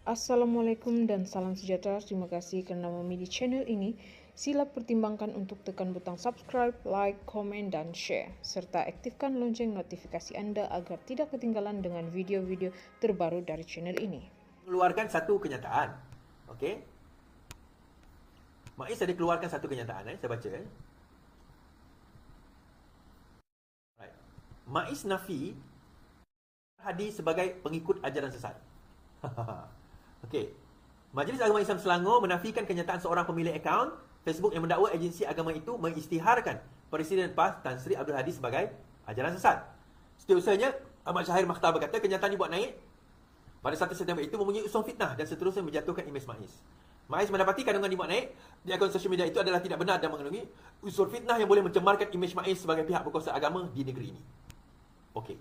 Assalamualaikum dan salam sejahtera. Terima kasih kerana memilih channel ini. Sila pertimbangkan untuk tekan butang subscribe, like, komen dan share. Serta aktifkan lonceng notifikasi anda agar tidak ketinggalan dengan video-video terbaru dari channel ini. Keluarkan satu kenyataan. Okey. Maiz ada keluarkan satu kenyataan, saya baca. Right. Maiz nafi Hadi sebagai pengikut ajaran sesat. Okey. Majlis Agama Islam Selangor menafikan kenyataan seorang pemilik akaun Facebook yang mendakwa agensi agama itu mengisytiharkan Presiden PAS Tan Sri Abdul Hadi sebagai ajaran sesat. Setiausaha Ahmad Syahir Makhtar berkata kenyataan dibuat naik pada 1 September itu mempunyai unsur fitnah dan seterusnya menjatuhkan imej Maiz. Maiz mendapati kandungan dibuat naik di akaun sosial media itu adalah tidak benar dan mengandungi unsur fitnah yang boleh mencemarkan imej Maiz sebagai pihak berkuasa agama di negeri ini. Okey.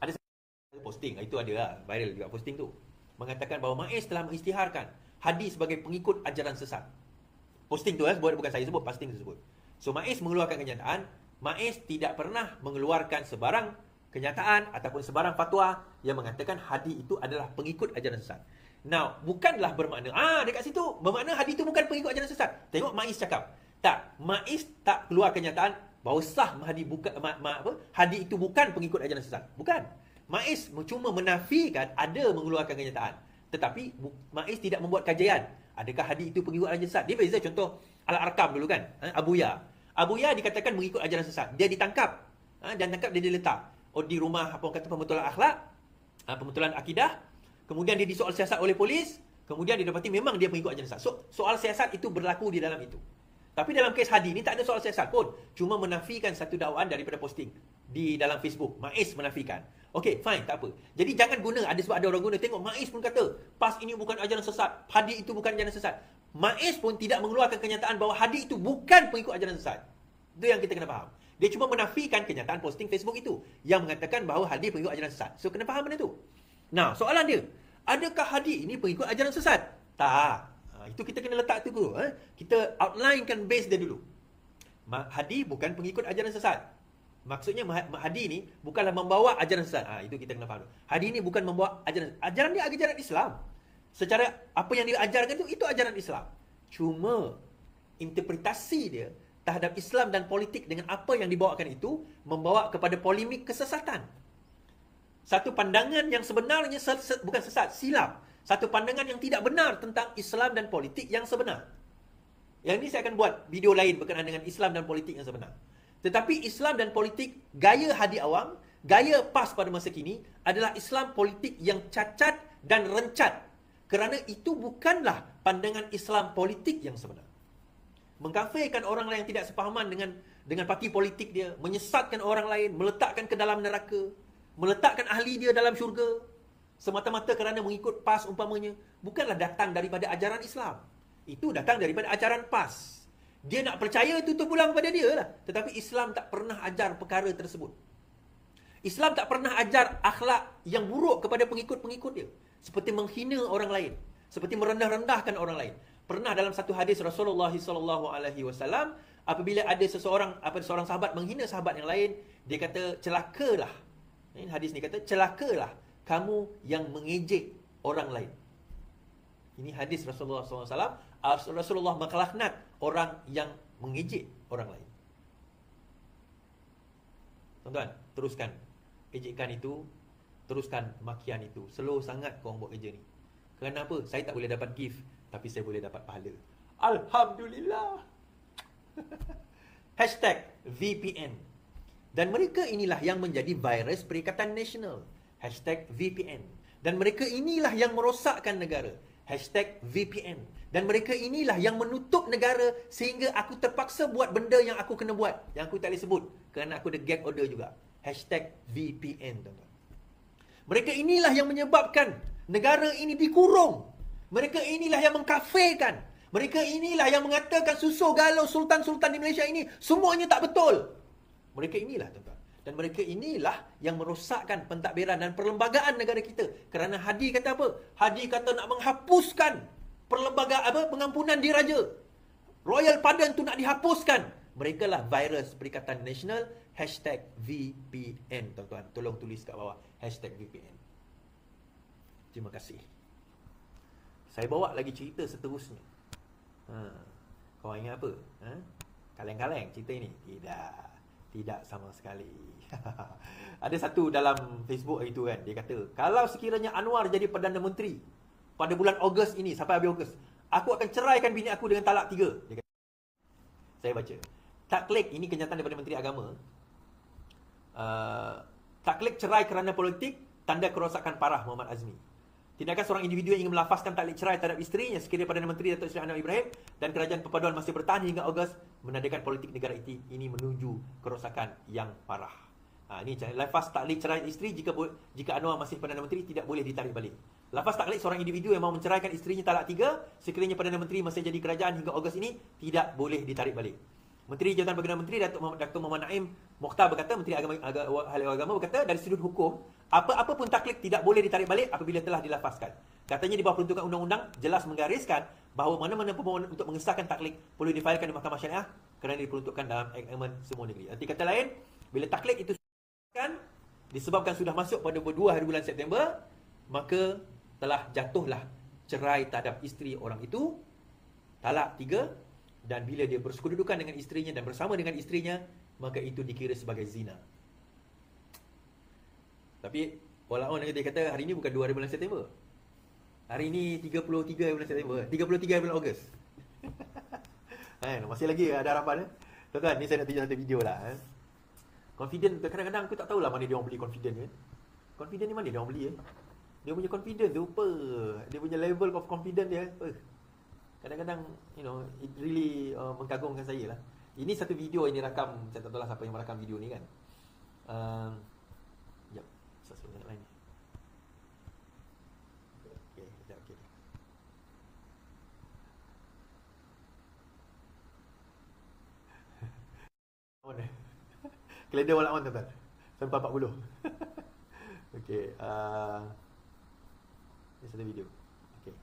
Ada posting, itu ada lah, viral juga posting tu. Mengatakan bahawa Maiz telah mengisytiharkan Hadi sebagai pengikut ajaran sesat. Posting tu bukan saya sebut, posting tersebut. So Maiz mengeluarkan kenyataan, Maiz tidak pernah mengeluarkan sebarang kenyataan ataupun sebarang fatwa yang mengatakan Hadi itu adalah pengikut ajaran sesat. Now, bukanlah bermakna dekat situ bermakna Hadi itu bukan pengikut ajaran sesat. Tengok Maiz cakap. Tak, Maiz tak keluar kenyataan bahawa sah Hadi bukan Hadi itu bukan pengikut ajaran sesat. Bukan. Maiz cuma menafikan ada mengeluarkan kenyataan. Tetapi Maiz tidak membuat kajian. Adakah Hadi itu pengikut ajaran sesat? Dia beza contoh Al-Arkam dulu kan. Abuya. Abuya dikatakan mengikut ajaran sesat. Dia ditangkap. Dan tangkap dia diletak. Di rumah pembetulan akhlak. Pembetulan akidah. Kemudian dia disoal siasat oleh polis. Kemudian didapati memang dia pengikut ajaran sesat. So, soal siasat itu berlaku di dalam itu. Tapi dalam kes Hadi ni tak ada soal siasat pun. Cuma menafikan satu dakwaan daripada posting di dalam Facebook. Maiz menafikan. Okey, fine, tak apa. Jadi jangan guna, ada sebab ada orang guna. Tengok Maiz pun kata, PAS ini bukan ajaran sesat. Hadi itu bukan ajaran sesat. Maiz pun tidak mengeluarkan kenyataan bahawa Hadi itu bukan pengikut ajaran sesat. Itu yang kita kena faham. Dia cuma menafikan kenyataan posting Facebook itu yang mengatakan bahawa Hadi pengikut ajaran sesat. So, kena faham benda tu. Nah, soalan dia, adakah Hadi ini pengikut ajaran sesat? Tak. Itu kita kena letak tu dulu. Kita outlinekan base dia dulu. Hadi bukan pengikut ajaran sesat. Maksudnya Hadi ni bukanlah membawa ajaran sesat. Itu kita kena faham. Hadi ni bukan membawa ajaran dia ajaran Islam. Secara apa yang dia ajarkan itu ajaran Islam. Cuma interpretasi dia terhadap Islam dan politik dengan apa yang dibawakan itu membawa kepada polemik kesesatan. Satu pandangan yang sebenarnya bukan sesat, silap. Satu pandangan yang tidak benar tentang Islam dan politik yang sebenar. Yang ini saya akan buat video lain berkenaan dengan Islam dan politik yang sebenar. Tetapi Islam dan politik, gaya Hadi Awang, gaya PAS pada masa kini adalah Islam politik yang cacat dan rencat. Kerana itu bukanlah pandangan Islam politik yang sebenar. Mengkafirkan orang lain yang tidak sepahaman dengan parti politik dia, menyesatkan orang lain, meletakkan ke dalam neraka, meletakkan ahli dia dalam syurga, semata-mata kerana mengikut PAS umpamanya, bukanlah datang daripada ajaran Islam. Itu datang daripada ajaran PAS. Dia nak percaya itu terpulang pada dia lah. Tetapi Islam tak pernah ajar perkara tersebut. Islam tak pernah ajar akhlak yang buruk kepada pengikut-pengikut dia. Seperti menghina orang lain. Seperti merendah-rendahkan orang lain. Pernah dalam satu hadis Rasulullah SAW, apabila ada seorang sahabat menghina sahabat yang lain, dia kata, celakalah. Hadis ni kata, celakalah kamu yang mengejek orang lain. Ini hadis Rasulullah SAW. Rasulullah melaknat orang yang mengejek orang lain. Tuan-tuan, teruskan ejekan itu, teruskan makian itu. Slow sangat korang buat kerja ni. Kenapa? Saya tak boleh dapat gift, tapi saya boleh dapat pahala. Alhamdulillah. #VPN. Dan mereka inilah yang menjadi virus Perikatan Nasional. #VPN. Dan mereka inilah yang merosakkan negara. #VPN. Dan mereka inilah yang menutup negara sehingga aku terpaksa buat benda yang aku kena buat, yang aku tak boleh sebut kerana aku ada gag order juga. #VPN, tuan-tuan. Mereka inilah yang menyebabkan negara ini dikurung. Mereka inilah yang mengkafirkan. Mereka inilah yang mengatakan susuh galau sultan-sultan di Malaysia ini semuanya tak betul. Mereka inilah, tuan-tuan. Dan mereka inilah yang merosakkan pentadbiran dan perlembagaan negara kita. Kerana Hadi kata apa? Hadi kata nak menghapuskan pengampunan diraja. Royal Pardon tu nak dihapuskan. Mereka lah virus Perikatan Nasional. #VPN, tuan-tuan. Tolong tulis kat bawah. #VPN. Terima kasih. Saya bawa lagi cerita seterusnya. Kau ingat apa? Kaleng-kaleng cerita ini? Tidak sama sekali. Ada satu dalam Facebook itu kan, dia kata, kalau sekiranya Anwar jadi Perdana Menteri pada bulan Ogos ini, sampai habis Ogos, aku akan ceraikan bini aku dengan talak 3. Dia kata. Saya baca. Taklek, ini kenyataan daripada Menteri Agama. Taklek cerai kerana politik, tanda kerosakan parah Muhammad Azmi. Tindakan seorang individu yang ingin melafazkan taklek cerai terhadap isterinya sekiranya Perdana Menteri Datuk Seri Anwar Ibrahim dan Kerajaan Perpaduan masih bertahan hingga Ogos menandakan politik negara ini menuju kerosakan yang parah. Ini lafaz taklek cerai isteri jika Anwar masih Perdana Menteri tidak boleh ditarik balik. Lafaz taklek seorang individu yang mahu menceraikan isterinya talak 3 sekiranya Perdana Menteri masih jadi kerajaan hingga Ogos ini tidak boleh ditarik balik. Menteri Jabatan Perdana Menteri Datuk Muhammad Naim Mokhtar berkata, Menteri Agama berkata, dari sudut hukum, apa-apa pun taklek tidak boleh ditarik balik apabila telah dilafazkan. Katanya di bawah peruntukan undang-undang jelas menggariskan bahawa mana-mana permohonan untuk mengesahkan taklek perlu difailkan di Mahkamah Syariah kerana diperuntukkan dalam Akmen Semua Negeri. Arti kata lain, bila taklek itu disebabkan sudah masuk pada 2 hari bulan September, maka telah jatuhlah cerai terhadap isteri orang itu, talak 3, dan bila dia bersekududukan dengan isterinya dan bersama dengan isterinya, maka itu dikira sebagai zina. Tapi walaupun dia kata hari ini bukan 2 hari bulan September, hari ini 33 bulan September, 33 bulan Ogos. Masih lagi ada harapan. Tuan-tuan, ni saya nak tunjuk satu video lah. Confident, kadang-kadang aku tak tahulah mana dia orang beli confident kan. Confident ni mana dia orang beli Dia punya confident tu apa? Dia punya level of confident dia apa? Kadang-kadang, it really mengagumkan saya lah. Ini satu video yang dirakam, saya tak tahu lah siapa yang merakam video ni kan. Sekejap, saya nak lain. Okay, sekejap, okay. On eh. Kalender wala on tuan-tuan. Sampai 40. Okay, ini satu video. Okay.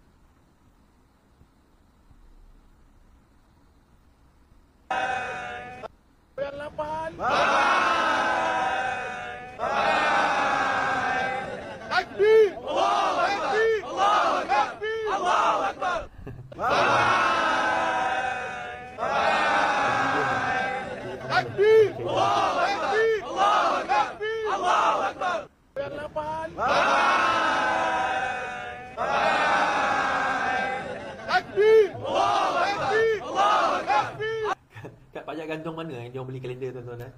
Kat pajak gantung mana yang dia orang beli kalender tuan-tuan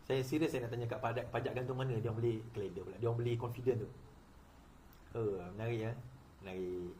Saya serius saya nak tanya kat pajak gantung mana dia orang beli kalender pula. Dia orang beli confident tu. Menarik ya. Menarik.